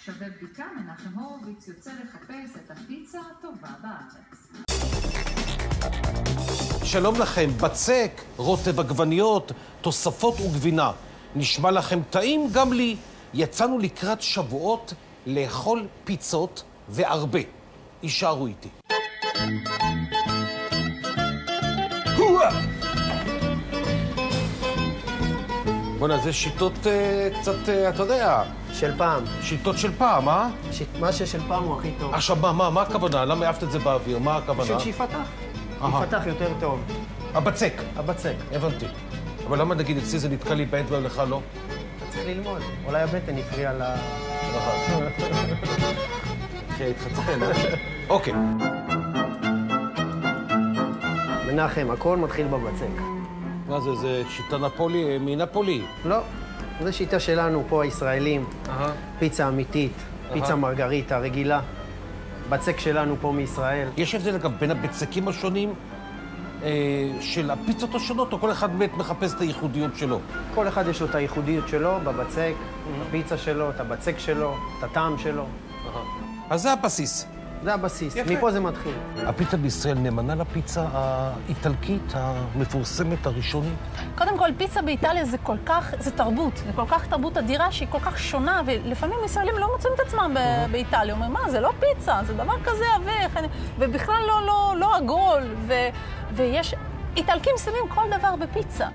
שווה בדיקה, מנחם הורוביץ יוצא לחפש את הפיצה הטובה בארץ. שלום לכם, בצק, רוטב עגבניות, תוספות וגבינה. נשמע לכם טעים? גם לי. יצאנו לקראת שבועות לאכול פיצות והרבה. יישארו איתי. בוא'נה, זה שיטות קצת, אתה יודע... של פעם. שיטות של פעם, אה? מה ששל פעם הוא הכי טוב. עכשיו, מה הכוונה? למה העפת את זה באוויר? מה הכוונה? פשוט שיפתח. יפתח יותר טוב. הבצק. הבצק. הבנתי. אבל למה נגיד אצלי זה נתקע לי בעת ולך לא? אתה צריך ללמוד. אולי הבטן הפריע ל... התחיל להתחצפן, אה? אוקיי. מנחם, הכל מתחיל בבצק. מה זה? זה שיטה נפולי? מנפולי? לא. זו שיטה שלנו פה, הישראלים. פיצה אמיתית, פיצה מרגריטה, רגילה. בצק שלנו פה מישראל. יש הבדל אגב בין הבצקים השונים של הפיצות השונות, או כל אחד באמת מחפש את הייחודיות שלו? כל אחד יש לו את הייחודיות שלו בבצק, בפיצה שלו, את הבצק שלו, את הטעם שלו. אז זה הבסיס. זה הבסיס, מפה זה מתחיל. הפיצה בישראל נאמנה לפיצה האיטלקית המפורסמת הראשונית? קודם כל, פיצה באיטליה זה תרבות, זה כל כך תרבות אדירה שהיא כל כך שונה, ולפעמים ישראלים לא מוצאים את עצמם באיטליה. אומרים, מה, זה לא פיצה, זה דבר כזה עבה, ובכלל לא עגול, ויש... איטלקים שמים כל דבר בפיצה.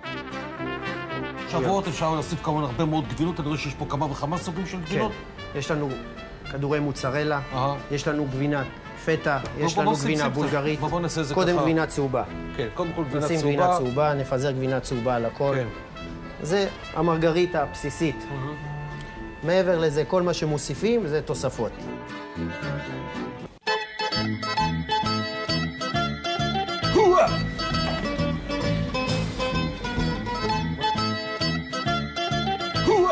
שבועות אפשר להוסיף כמובן הרבה מאוד גבינות, אני רואה שיש פה כמה וכמה סוגים של גבינות. כן, יש לנו כדורי מוצרלה, יש לנו גבינת פטה, יש לנו גבינה בולגרית. קודם גבינה צהובה. כן, קודם כל גבינה צהובה. נשים גבינה צהובה, נפזר גבינה צהובה על הכל. זה המרגריטה הבסיסית. מעבר לזה, כל מה שמוסיפים זה תוספות.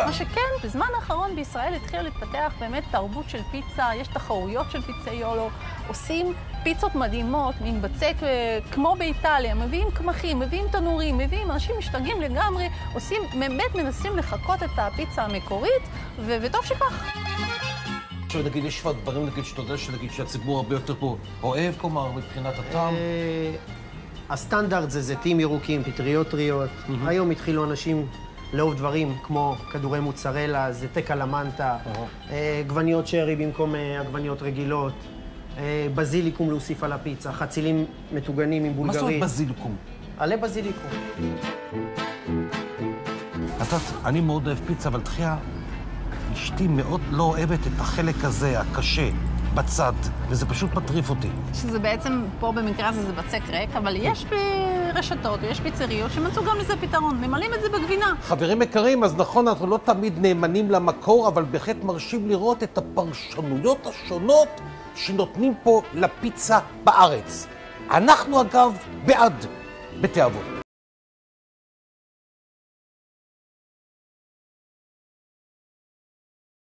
מה שכן, בזמן האחרון בישראל התחילה להתפתח באמת תרבות של פיצה, יש תחרויות של פיצאיולו, עושים פיצות מדהימות, מין בצק כמו באיטליה, מביאים קמחים, מביאים תנורים, אנשים משתגעים לגמרי, עושים, באמת מנסים לחקות את הפיצה המקורית, וטוב שכך. עכשיו נגיד, יש כבר דברים נגיד שאתה יודע שהציבור הרבה יותר פה אוהב, כלומר, מבחינת הטעם? הסטנדרט זה זיתים ירוקים, פטריות טריות. היום התחילו אנשים לאהוב דברים כמו כדורי מוצרלה, זיתי קלמנטה, גווניות שרי במקום עגבניות רגילות, בזיליקום להוסיף על הפיצה, חצילים מטוגנים עם בולגרית. מה זאת בזיליקום? עלי בזיליקום. אני מאוד אוהב פיצה, אבל תחייה, אשתי מאוד לא אוהבת את החלק הזה, הקשה, בצד, וזה פשוט מטריף אותי. שזה בעצם, פה במקרה הזה זה בצק ריק, אבל יש רשתות ויש פיצריות שמצאו גם לזה פתרון, ממלאים את זה בגבינה. חברים יקרים, אז נכון, אנחנו לא תמיד נאמנים למקור, אבל בהחלט מרשים לראות את הפרשנויות השונות שנותנים פה לפיצה בארץ. אנחנו אגב בעד בתיאבון.